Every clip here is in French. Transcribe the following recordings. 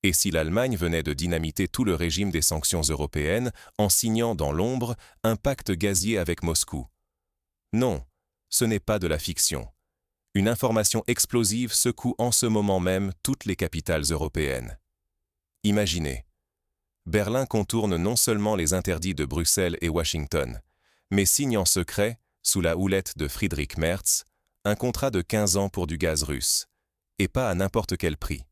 Et si l'Allemagne venait de dynamiter tout le régime des sanctions européennes en signant dans l'ombre un pacte gazier avec Moscou? Non, ce n'est pas de la fiction. Une information explosive secoue en ce moment même toutes les capitales européennes. Imaginez. Berlin contourne non seulement les interdits de Bruxelles et Washington, mais signe en secret, sous la houlette de Friedrich Merz, un contrat de 15 ans pour du gaz russe, et pas à n'importe quel prix.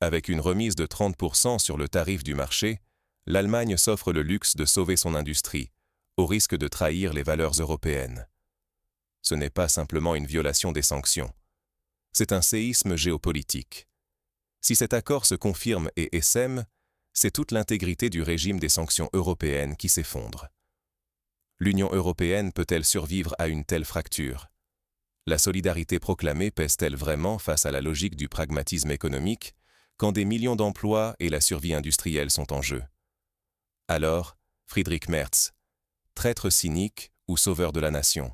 Avec une remise de 30% sur le tarif du marché, l'Allemagne s'offre le luxe de sauver son industrie, au risque de trahir les valeurs européennes. Ce n'est pas simplement une violation des sanctions. C'est un séisme géopolitique. Si cet accord se confirme et essaime, c'est toute l'intégrité du régime des sanctions européennes qui s'effondre. L'Union européenne peut-elle survivre à une telle fracture? La solidarité proclamée pèse-t-elle vraiment face à la logique du pragmatisme économique, quand des millions d'emplois et la survie industrielle sont en jeu? Alors, Friedrich Merz, traître cynique ou sauveur de la nation?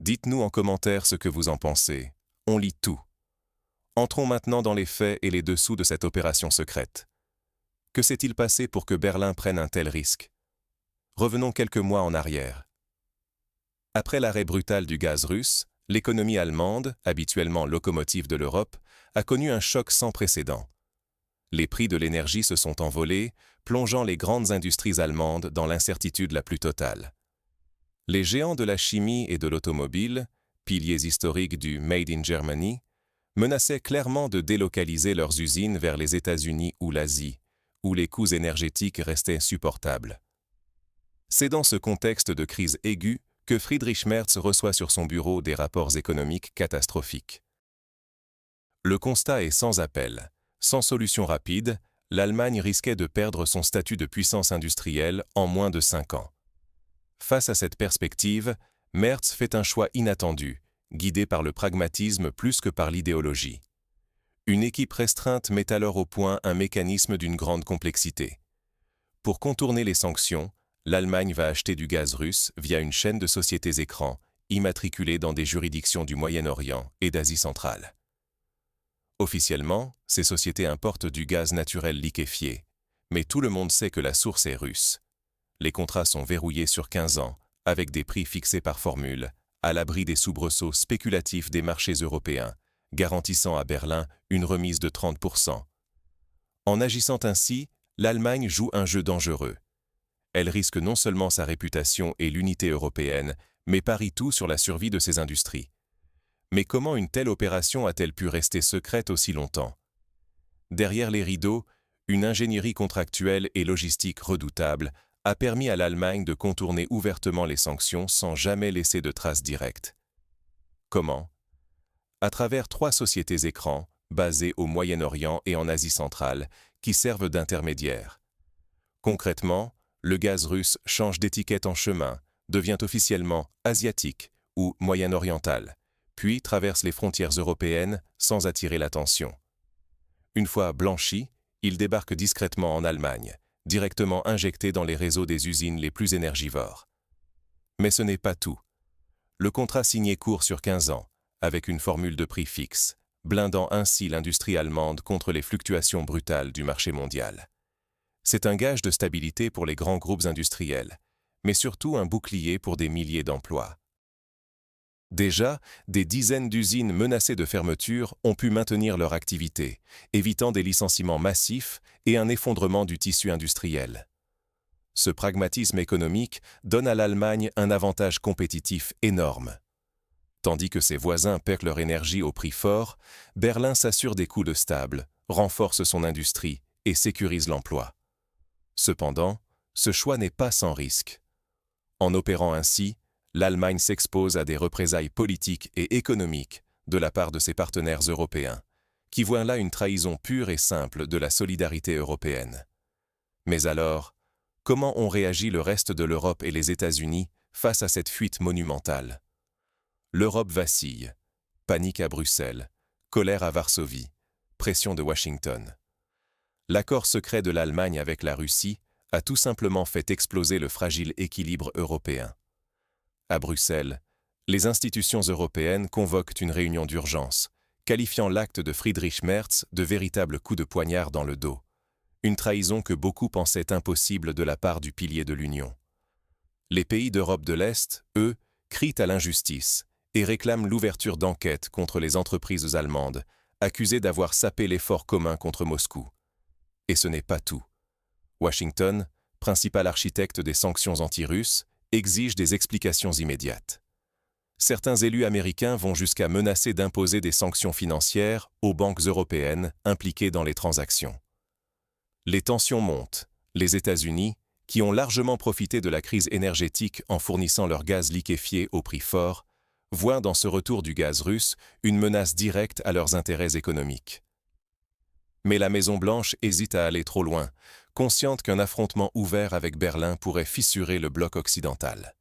Dites-nous en commentaire ce que vous en pensez. On lit tout. Entrons maintenant dans les faits et les dessous de cette opération secrète. Que s'est-il passé pour que Berlin prenne un tel risque? Revenons quelques mois en arrière. Après l'arrêt brutal du gaz russe, l'économie allemande, habituellement locomotive de l'Europe, a connu un choc sans précédent. Les prix de l'énergie se sont envolés, plongeant les grandes industries allemandes dans l'incertitude la plus totale. Les géants de la chimie et de l'automobile, piliers historiques du Made in Germany, menaçaient clairement de délocaliser leurs usines vers les États-Unis ou l'Asie, où les coûts énergétiques restaient supportables. C'est dans ce contexte de crise aiguë que Friedrich Merz reçoit sur son bureau des rapports économiques catastrophiques. Le constat est sans appel. Sans solution rapide, l'Allemagne risquait de perdre son statut de puissance industrielle en moins de 5 ans. Face à cette perspective, Merz fait un choix inattendu, guidé par le pragmatisme plus que par l'idéologie. Une équipe restreinte met alors au point un mécanisme d'une grande complexité. Pour contourner les sanctions, l'Allemagne va acheter du gaz russe via une chaîne de sociétés écrans immatriculées dans des juridictions du Moyen-Orient et d'Asie centrale. Officiellement, ces sociétés importent du gaz naturel liquéfié, mais tout le monde sait que la source est russe. Les contrats sont verrouillés sur 15 ans, avec des prix fixés par formule, à l'abri des soubresauts spéculatifs des marchés européens, garantissant à Berlin une remise de 30%. En agissant ainsi, l'Allemagne joue un jeu dangereux. Elle risque non seulement sa réputation et l'unité européenne, mais parie tout sur la survie de ses industries. Mais comment une telle opération a-t-elle pu rester secrète aussi longtemps? Derrière les rideaux, une ingénierie contractuelle et logistique redoutable a permis à l'Allemagne de contourner ouvertement les sanctions sans jamais laisser de traces directes. Comment? À travers 3 sociétés écrans, basées au Moyen-Orient et en Asie centrale, qui servent d'intermédiaires. Concrètement, le gaz russe change d'étiquette en chemin, devient officiellement asiatique ou moyen-oriental, puis traverse les frontières européennes sans attirer l'attention. Une fois blanchi, il débarque discrètement en Allemagne, directement injecté dans les réseaux des usines les plus énergivores. Mais ce n'est pas tout. Le contrat signé court sur 15 ans, avec une formule de prix fixe, blindant ainsi l'industrie allemande contre les fluctuations brutales du marché mondial. C'est un gage de stabilité pour les grands groupes industriels, mais surtout un bouclier pour des milliers d'emplois. Déjà, des dizaines d'usines menacées de fermeture ont pu maintenir leur activité, évitant des licenciements massifs et un effondrement du tissu industriel. Ce pragmatisme économique donne à l'Allemagne un avantage compétitif énorme. Tandis que ses voisins perdent leur énergie au prix fort, Berlin s'assure des coûts stables, renforce son industrie et sécurise l'emploi. Cependant, ce choix n'est pas sans risque. En opérant ainsi, l'Allemagne s'expose à des représailles politiques et économiques de la part de ses partenaires européens, qui voient là une trahison pure et simple de la solidarité européenne. Mais alors, comment ont réagi le reste de l'Europe et les États-Unis face à cette fuite monumentale? L'Europe vacille, panique à Bruxelles, colère à Varsovie, pression de Washington. L'accord secret de l'Allemagne avec la Russie a tout simplement fait exploser le fragile équilibre européen. À Bruxelles, les institutions européennes convoquent une réunion d'urgence, qualifiant l'acte de Friedrich Merz de véritable coup de poignard dans le dos. Une trahison que beaucoup pensaient impossible de la part du pilier de l'Union. Les pays d'Europe de l'Est, eux, crient à l'injustice et réclament l'ouverture d'enquêtes contre les entreprises allemandes, accusées d'avoir sapé l'effort commun contre Moscou. Et ce n'est pas tout. Washington, principal architecte des sanctions anti-russes, exige des explications immédiates. Certains élus américains vont jusqu'à menacer d'imposer des sanctions financières aux banques européennes impliquées dans les transactions. Les tensions montent. Les États-Unis, qui ont largement profité de la crise énergétique en fournissant leur gaz liquéfié au prix fort, voient dans ce retour du gaz russe une menace directe à leurs intérêts économiques. Mais la Maison-Blanche hésite à aller trop loin, consciente qu'un affrontement ouvert avec Berlin pourrait fissurer le bloc occidental.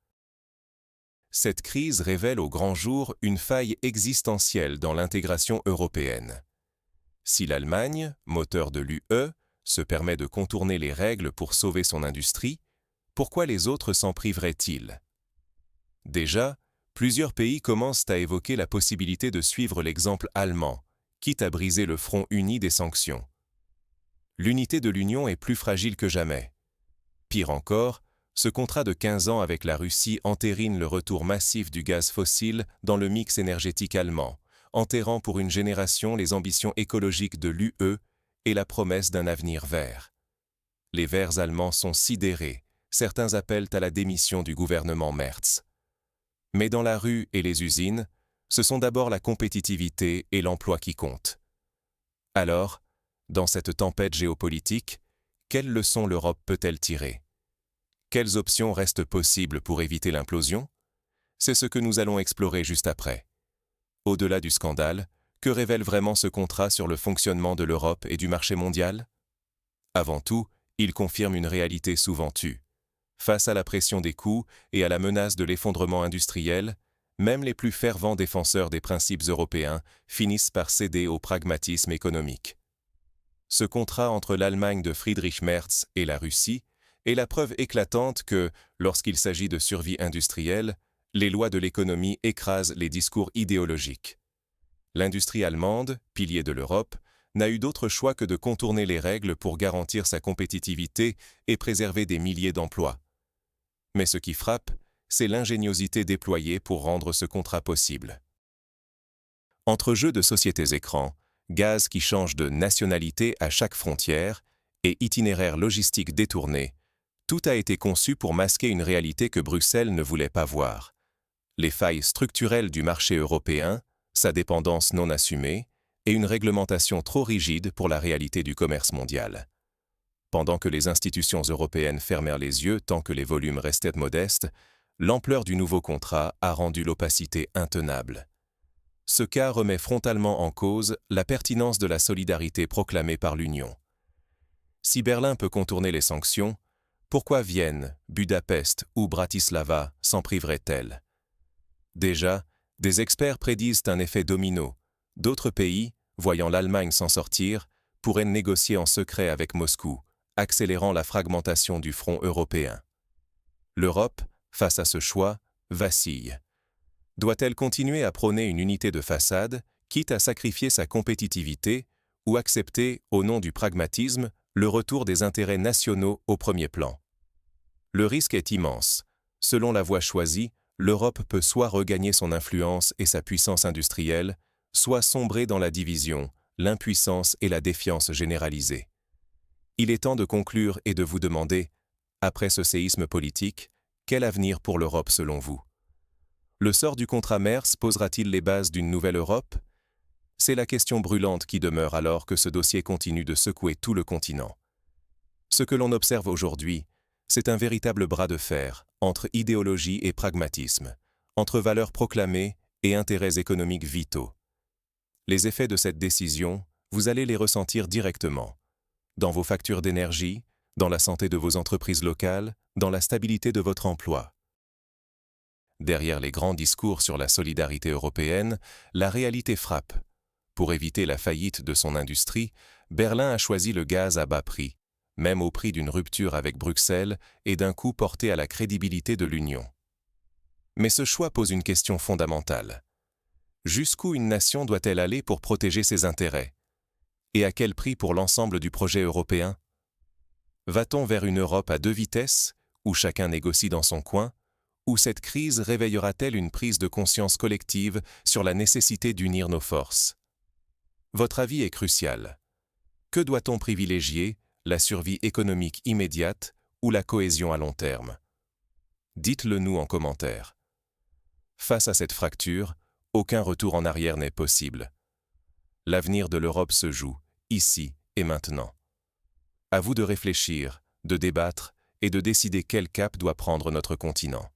Cette crise révèle au grand jour une faille existentielle dans l'intégration européenne. Si l'Allemagne, moteur de l'UE, se permet de contourner les règles pour sauver son industrie, pourquoi les autres s'en priveraient-ils? Déjà, plusieurs pays commencent à évoquer la possibilité de suivre l'exemple allemand, quitte à briser le front uni des sanctions. L'unité de l'Union est plus fragile que jamais. Pire encore, ce contrat de 15 ans avec la Russie entérine le retour massif du gaz fossile dans le mix énergétique allemand, enterrant pour une génération les ambitions écologiques de l'UE et la promesse d'un avenir vert. Les Verts allemands sont sidérés, certains appellent à la démission du gouvernement Merz. Mais dans la rue et les usines, ce sont d'abord la compétitivité et l'emploi qui comptent. Alors, dans cette tempête géopolitique, quelles leçons l'Europe peut-elle tirer? Quelles options restent possibles pour éviter l'implosion? C'est ce que nous allons explorer juste après. Au-delà du scandale, que révèle vraiment ce contrat sur le fonctionnement de l'Europe et du marché mondial? Avant tout, il confirme une réalité souvent tue. Face à la pression des coûts et à la menace de l'effondrement industriel, même les plus fervents défenseurs des principes européens finissent par céder au pragmatisme économique. Ce contrat entre l'Allemagne de Friedrich Merz et la Russie est la preuve éclatante que, lorsqu'il s'agit de survie industrielle, les lois de l'économie écrasent les discours idéologiques. L'industrie allemande, pilier de l'Europe, n'a eu d'autre choix que de contourner les règles pour garantir sa compétitivité et préserver des milliers d'emplois. Mais ce qui frappe, c'est l'ingéniosité déployée pour rendre ce contrat possible. Entrejeux de sociétés écrans, gaz qui change de nationalité à chaque frontière et itinéraire logistique détourné, tout a été conçu pour masquer une réalité que Bruxelles ne voulait pas voir. Les failles structurelles du marché européen, sa dépendance non assumée et une réglementation trop rigide pour la réalité du commerce mondial. Pendant que les institutions européennes fermèrent les yeux tant que les volumes restaient modestes, l'ampleur du nouveau contrat a rendu l'opacité intenable. Ce cas remet frontalement en cause la pertinence de la solidarité proclamée par l'Union. Si Berlin peut contourner les sanctions, pourquoi Vienne, Budapest ou Bratislava s'en priveraient-elles? Déjà, des experts prédisent un effet domino. D'autres pays, voyant l'Allemagne s'en sortir, pourraient négocier en secret avec Moscou, accélérant la fragmentation du front européen. L'Europe, face à ce choix, vacille. Doit-elle continuer à prôner une unité de façade, quitte à sacrifier sa compétitivité, ou accepter, au nom du pragmatisme, le retour des intérêts nationaux au premier plan? Le risque est immense. Selon la voie choisie, l'Europe peut soit regagner son influence et sa puissance industrielle, soit sombrer dans la division, l'impuissance et la défiance généralisée. Il est temps de conclure et de vous demander, après ce séisme politique, quel avenir pour l'Europe selon vous? Le sort du contrat Merz posera-t-il les bases d'une nouvelle Europe? C'est la question brûlante qui demeure alors que ce dossier continue de secouer tout le continent. Ce que l'on observe aujourd'hui, c'est un véritable bras de fer entre idéologie et pragmatisme, entre valeurs proclamées et intérêts économiques vitaux. Les effets de cette décision, vous allez les ressentir directement, dans vos factures d'énergie, dans la santé de vos entreprises locales, dans la stabilité de votre emploi. Derrière les grands discours sur la solidarité européenne, la réalité frappe. Pour éviter la faillite de son industrie, Berlin a choisi le gaz à bas prix, même au prix d'une rupture avec Bruxelles et d'un coup porté à la crédibilité de l'Union. Mais ce choix pose une question fondamentale. Jusqu'où une nation doit-elle aller pour protéger ses intérêts? Et à quel prix pour l'ensemble du projet européen? Va-t-on vers une Europe à deux vitesses, où chacun négocie dans son coin, ou cette crise réveillera-t-elle une prise de conscience collective sur la nécessité d'unir nos forces? Votre avis est crucial. Que doit-on privilégier, la survie économique immédiate ou la cohésion à long terme? Dites-le nous en commentaire. Face à cette fracture, aucun retour en arrière n'est possible. L'avenir de l'Europe se joue, ici et maintenant. À vous de réfléchir, de débattre et de décider quel cap doit prendre notre continent.